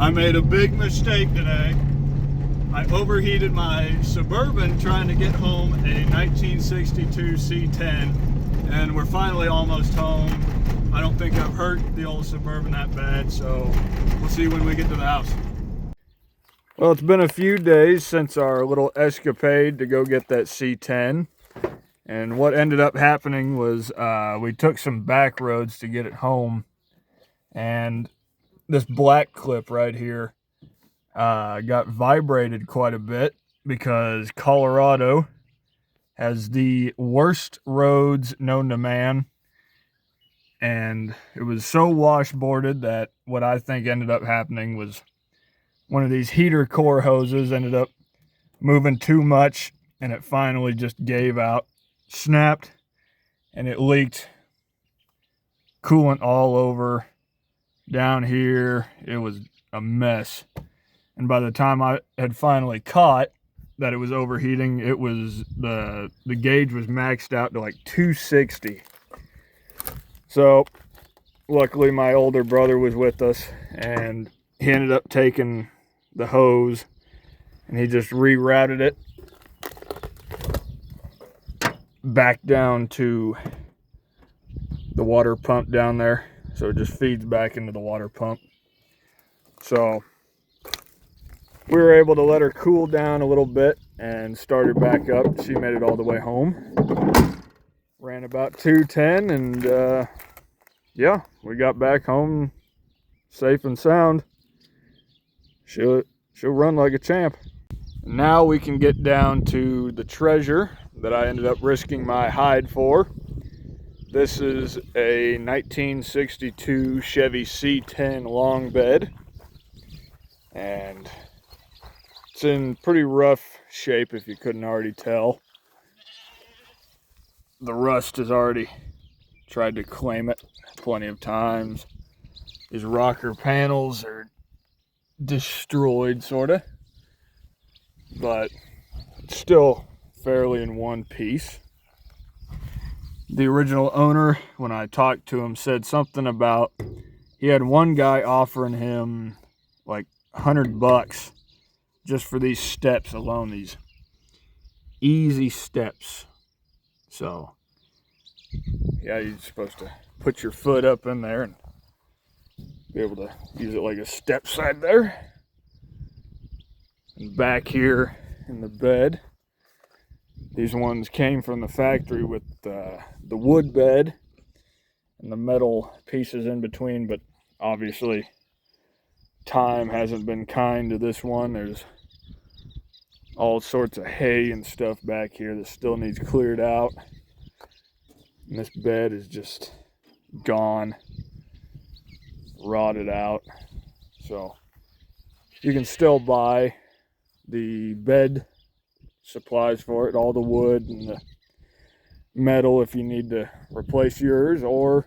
I made a big mistake today. I overheated my Suburban trying to get home a 1962 C10, and we're finally almost home. I don't think I've hurt the old Suburban that bad, so we'll see when we get to the house. Well, it's been a few days since our little escapade to go get that C10, and what ended up happening was we took some back roads to get it home, and this black clip right here got vibrated quite a bit because Colorado has the worst roads known to man, and it was so washboarded that what I think ended up happening was one of these heater core hoses ended up moving too much, and it finally just gave out, snapped, and it leaked coolant all over down here. It was a mess. And by the time I had finally caught that it was overheating, it was the gauge was maxed out to like 260. So luckily my older brother was with us, and he ended up taking the hose and he just rerouted it back down to the water pump down there, so it just feeds back into the water pump. So we were able to let her cool down a little bit and start her back up. She made it all the way home. Ran about 210, and yeah, we got back home safe and sound. She'll run like a champ. Now we can get down to the treasure that I ended up risking my hide for. This is a 1962 Chevy C10 long bed, and it's in pretty rough shape if you couldn't already tell. The rust has already tried to claim it plenty of times. These rocker panels are destroyed, sorta, but it's still fairly in one piece. The original owner, when I talked to him, said something about he had one guy offering him like $100 just for these steps alone, these easy steps. So yeah, you're supposed to put your foot up in there and be able to use it like a step side there. And back here in the bed, these ones came from the factory with the wood bed and the metal pieces in between, but obviously time hasn't been kind to this one. There's all sorts of hay and stuff back here that still needs cleared out, and this bed is just gone, rotted out. So you can still buy the bed supplies for it, all the wood and the metal if you need to replace yours, or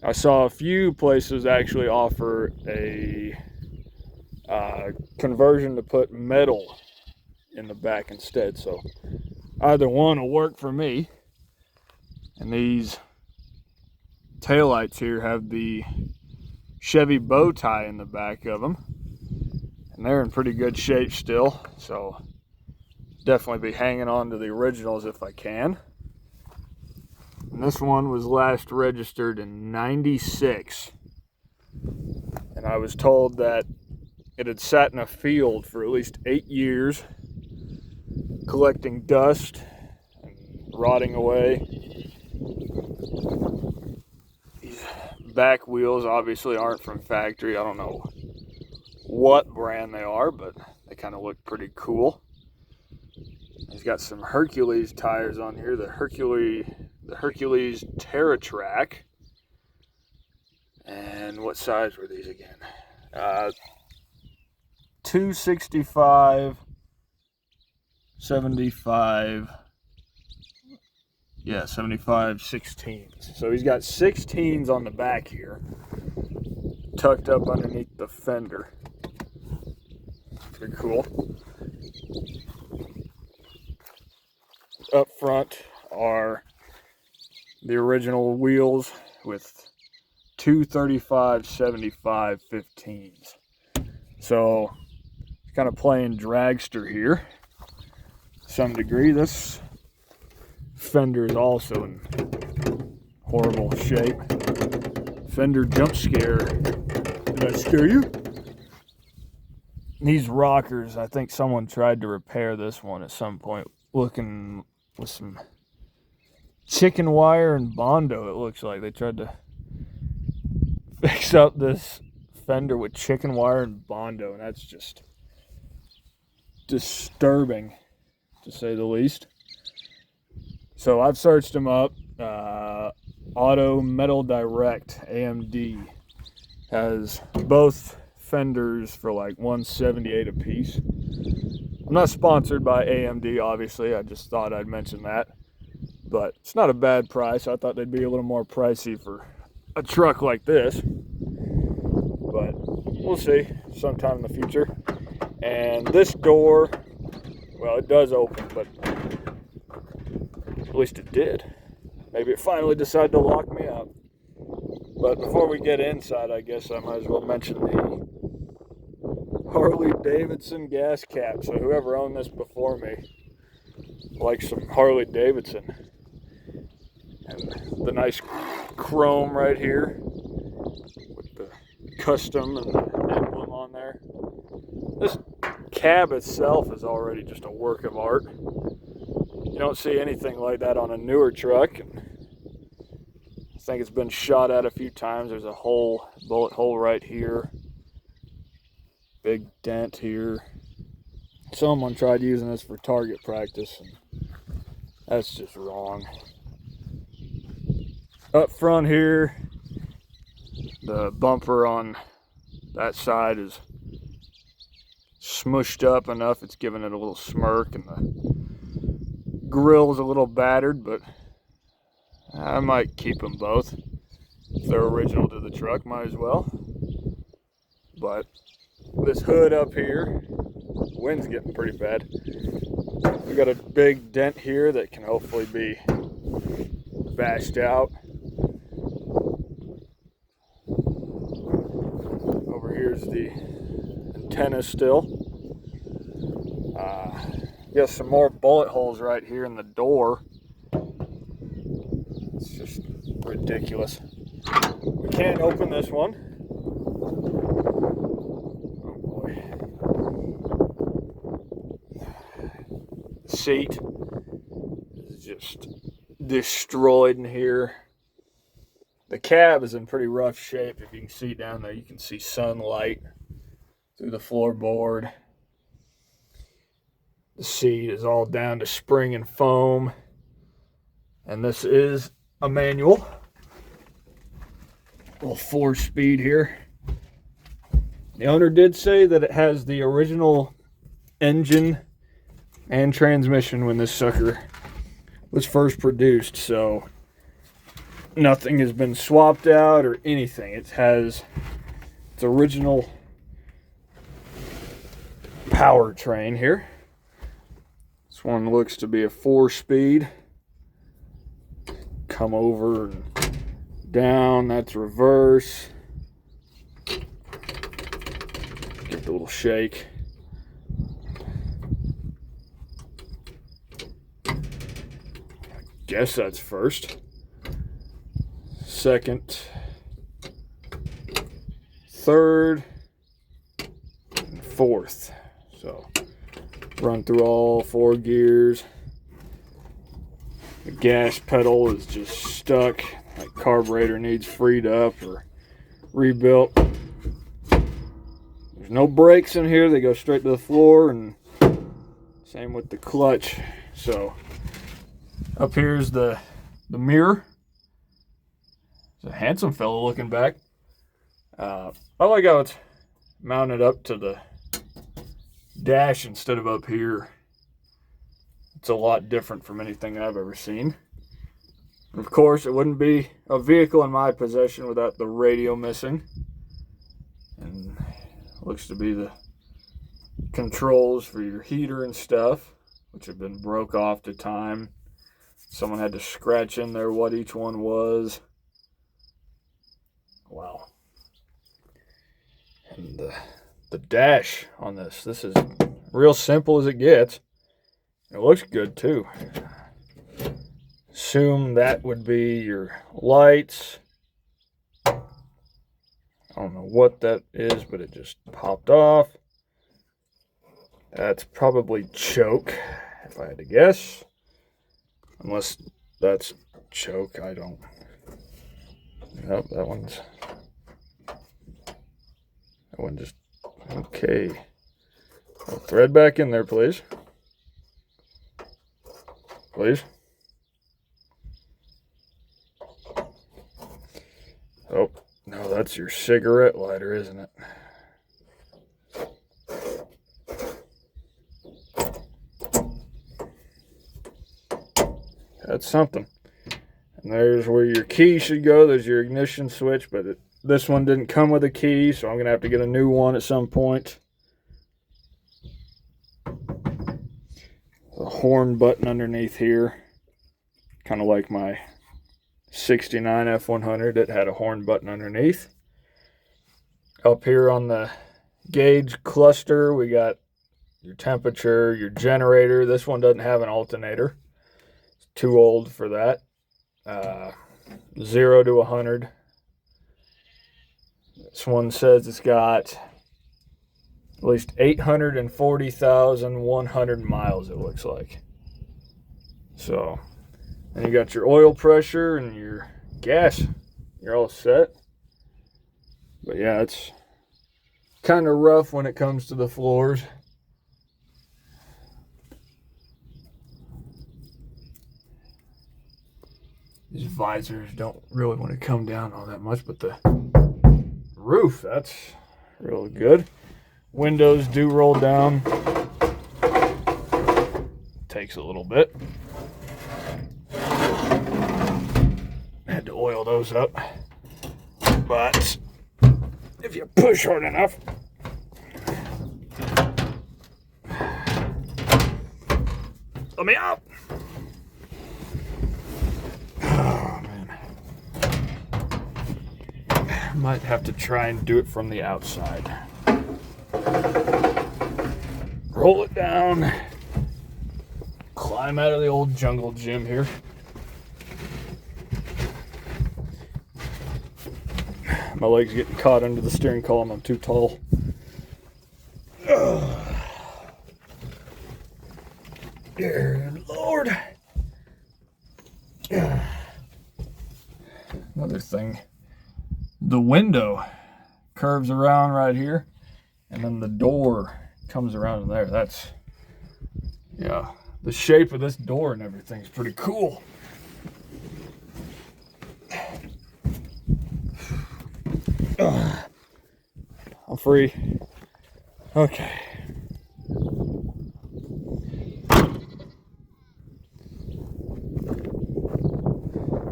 I saw a few places actually offer a conversion to put metal in the back instead. So either one will work for me. And these taillights here have the Chevy bow tie in the back of them, and they're in pretty good shape still, so definitely be hanging on to the originals if I can. And this one was last registered in '96, and I was told that it had sat in a field for at least 8 years, collecting dust and rotting away. These back wheels obviously aren't from factory. I don't know what brand they are, but they kind of look pretty cool. He's got some Hercules tires on here, the Hercules TerraTrack. And what size were these again? 265, 75, yeah, 75 16s. So he's got 16s on the back here, tucked up underneath the fender. Pretty cool. Up front are the original wheels with 235 75 15s. So kind of playing dragster here to some degree. This fender is also in horrible shape. Fender jump scare. Did I scare you? These rockers, I think someone tried to repair this one at some point, looking with some chicken wire and Bondo. It looks like they tried to fix up this fender with chicken wire and Bondo, and that's just disturbing, to say the least. So I've searched them up. Auto Metal Direct AMD has both fenders for like $178 a piece. I'm not sponsored by AMD, obviously. I just thought I'd mention that, but it's not a bad price. I thought they'd be a little more pricey for a truck like this, but we'll see sometime in the future. And this door, well, it does open, but at least it did. Maybe it finally decided to lock me out. But before we get inside, I guess I might as well mention the Harley Davidson gas cap. So whoever owned this before me likes some Harley Davidson. And the nice chrome right here with the custom and the emblem on there. This cab itself is already just a work of art. You don't see anything like that on a newer truck. I think it's been shot at a few times. There's a hole, bullet hole right here. Big dent here. Someone tried using this for target practice, and that's just wrong. Up front here, the bumper on that side is smushed up enough it's giving it a little smirk, and the grill's a little battered, but I might keep them both. If they're original to the truck, might as well. But this hood up here, the wind's getting pretty bad. We got a big dent here that can hopefully be bashed out. Over here's the antenna still. Got some more bullet holes right here in the door. It's just ridiculous. We can't open this one. Oh boy. The seat is just destroyed in here. The cab is in pretty rough shape. If you can see down there, you can see sunlight through the floorboard. The seat is all down to spring and foam. And this is a manual. A little 4-speed here. The owner did say that it has the original engine and transmission when this sucker was first produced, so nothing has been swapped out or anything. It has its original powertrain here. This one looks to be a 4-speed. Come over and down, that's reverse. Give it a little shake. I guess that's first. Second, third, and fourth. So run through all 4 gears. The gas pedal is just stuck. That carburetor needs freed up or rebuilt. There's no brakes in here. They go straight to the floor, and same with the clutch. So up here's the mirror. It's a handsome fellow looking back. I like how it's mounted up to the dash instead of up here. It's a lot different from anything I've ever seen. And of course, it wouldn't be a vehicle in my possession without the radio missing. And looks to be the controls for your heater and stuff, which have been broke off to time. Someone had to scratch in there what each one was. Wow. And the dash on this. This is real simple as it gets. It looks good too. Assume that would be your lights. I don't know what that is, but it just popped off. That's probably choke, if I had to guess. Unless that's choke, I don't. Nope, that one just, okay. I'll thread back in there, please. Please. Oh, no, that's your cigarette lighter, isn't it? That's something. And there's where your key should go. There's your ignition switch, but this one didn't come with a key, so I'm going to have to get a new one at some point. The horn button underneath here, kind of like my 69 F100, it had a horn button underneath. Up here on the gauge cluster, we got your temperature, your generator. This one doesn't have an alternator. It's too old for that. 0 to 100. This one says it's got at least 840,100 miles, it looks like. So, then you got your oil pressure and your gas. You're all set. But yeah, it's kind of rough when it comes to the floors. These visors don't really want to come down all that much, but the roof, that's really good. Windows do roll down. Takes a little bit. Had to oil those up. But if you push hard enough, let me out. Oh, man. Might have to try and do it from the outside. Roll it down. Climb out of the old jungle gym here. My legs getting caught under the steering column. I'm too tall. Dear Lord. Another thing. The window curves around right here, and then the door comes around in there. That's, yeah, the shape of this door and everything's pretty cool. I'm free. Okay.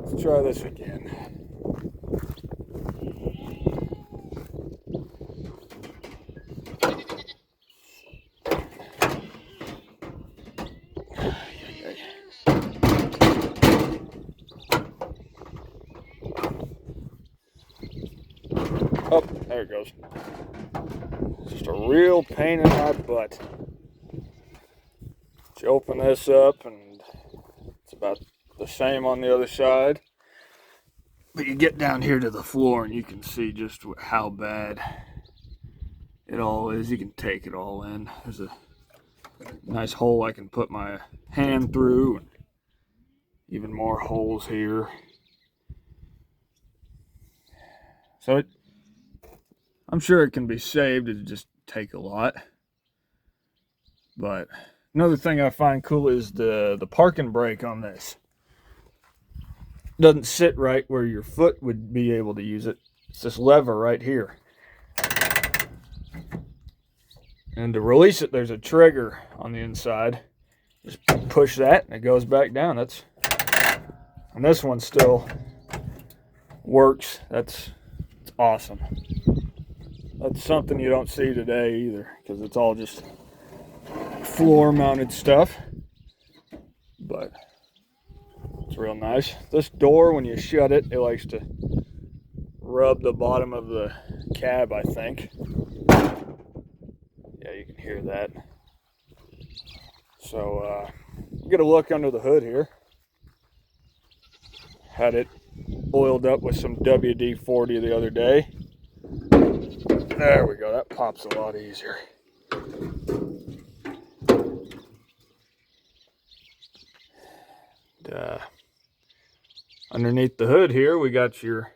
Let's try this again. Oh, there it goes. Just a real pain in my butt. You open this up and it's about the same on the other side. But you get down here to the floor and you can see just how bad it all is. You can take it all in. There's a nice hole I can put my hand through, and even more holes here. So I'm sure it can be saved. It'd just take a lot. But another thing I find cool is the parking brake on this. Doesn't sit right where your foot would be able to use it. It's this lever right here. And to release it, there's a trigger on the inside. Just push that and it goes back down. And this one still works. It's awesome. That's something you don't see today either, because it's all just floor mounted stuff. But it's real nice. This door, when you shut it, it likes to rub the bottom of the cab, I think. you can hear that. So get a look under the hood here. Had it oiled up with some WD-40 the other day. There we go, that pops a lot easier. And, underneath the hood here, we got your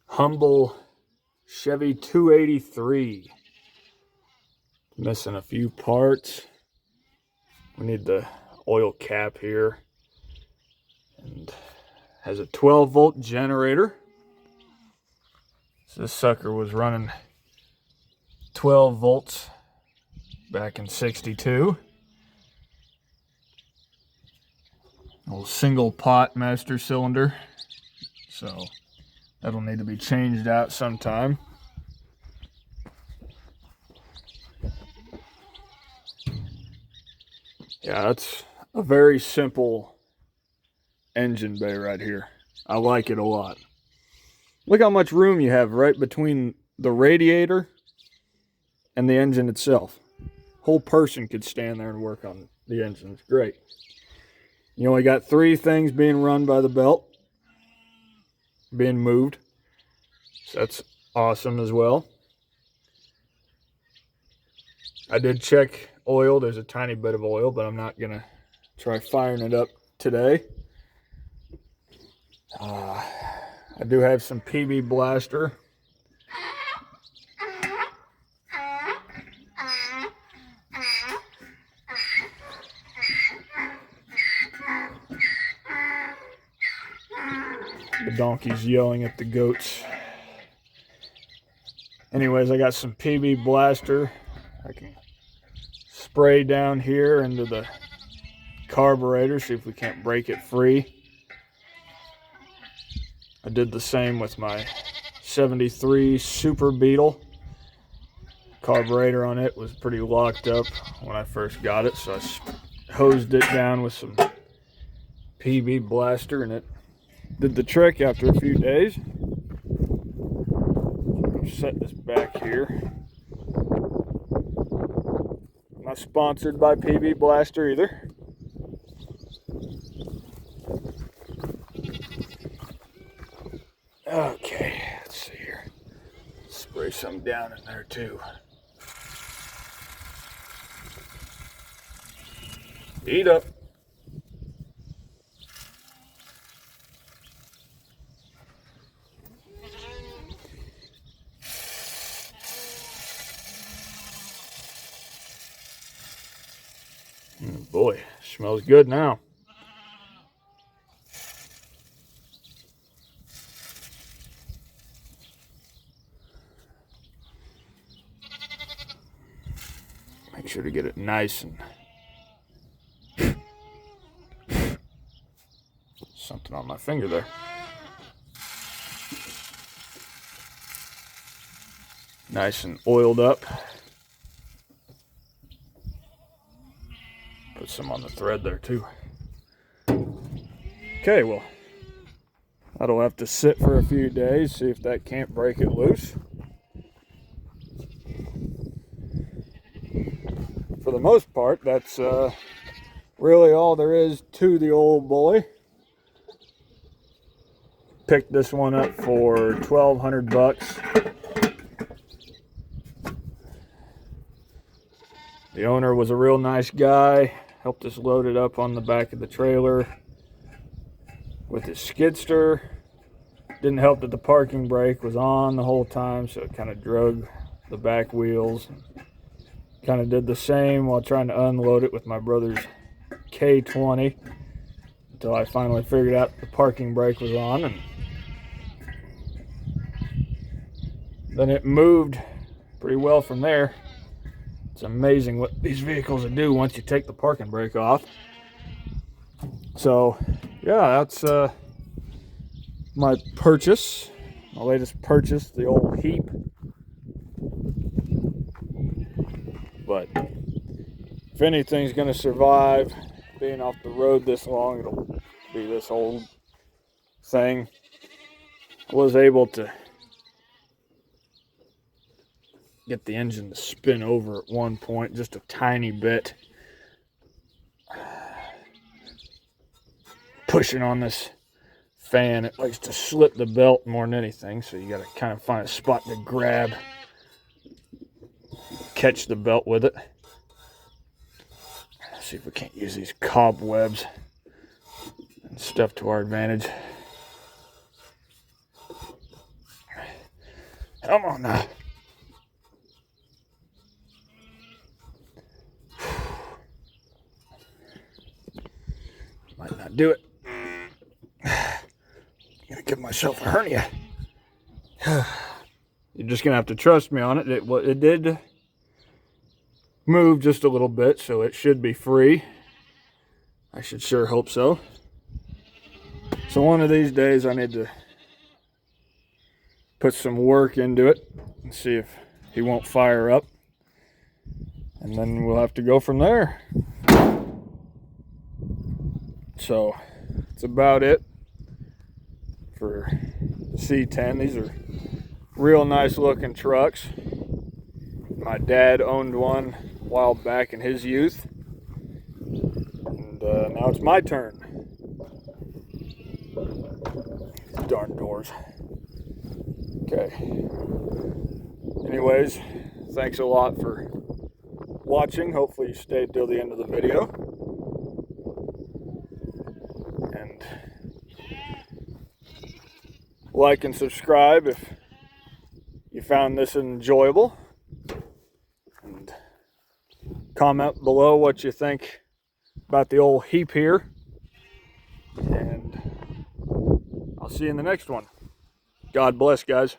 humble Chevy 283. Missing a few parts. We need the oil cap here. And has a 12-volt generator. So this sucker was running 12 volts back in '62. Little single pot master cylinder. So that'll need to be changed out sometime. Yeah, that's a very simple engine bay right here. I like it a lot. Look how much room you have right between the radiator and the engine itself. Whole person could stand there and work on the engine. It's great. You only got 3 things being run by the belt, being moved. So that's awesome as well. I did check oil. There's a tiny bit of oil, but I'm not gonna try firing it up today. I do have some PB Blaster. The donkey's yelling at the goats. Anyways, I got some PB Blaster. I can spray down here into the carburetor, see if we can't break it free. I did the same with my '73 Super Beetle. Carburetor on it was pretty locked up when I first got it, so I hosed it down with some PB Blaster, and it did the trick after a few days. I'll set this back here. I'm not sponsored by PB Blaster either. Okay, let's see here. Spray some down in there too. Eat up. Boy, smells good now. Make sure to get it nice and something on my finger there. Nice and oiled up. Put some on the thread there too. Okay, well, that'll have to sit for a few days, see if that can't break it loose. For the most part, that's really all there is to the old boy. Picked this one up for 1,200 bucks. The owner was a real nice guy. Helped us load it up on the back of the trailer with his skidster. Didn't help that the parking brake was on the whole time, so it kind of drug the back wheels. Kind of did the same while trying to unload it with my brother's K20 until I finally figured out the parking brake was on, and then it moved pretty well from there. It's amazing what these vehicles will do once you take the parking brake off. So, yeah, that's my purchase, my latest purchase, the old Heap. But if anything's going to survive being off the road this long, it'll be this old thing. I was able to get the engine to spin over at one point, just a tiny bit. Pushing on this fan, it likes to slip the belt more than anything, so you got to kind of find a spot to grab, catch the belt with it. Let's see if we can't use these cobwebs and stuff to our advantage. Come on now. Might not do it. I'm gonna give myself a hernia. You're just gonna have to trust me on it. It did move just a little bit, so it should be free. I should sure hope so. So one of these days I need to put some work into it and see if he won't fire up. And then we'll have to go from there. So that's about it for the C10. These are real nice looking trucks. My dad owned one a while back in his youth, and now it's my turn. Darn doors. Okay. Anyways, thanks a lot for watching. Hopefully you stayed till the end of the video. And like and subscribe if you found this enjoyable. And comment below what you think about the old heap here. And I'll see you in the next one. God bless, guys.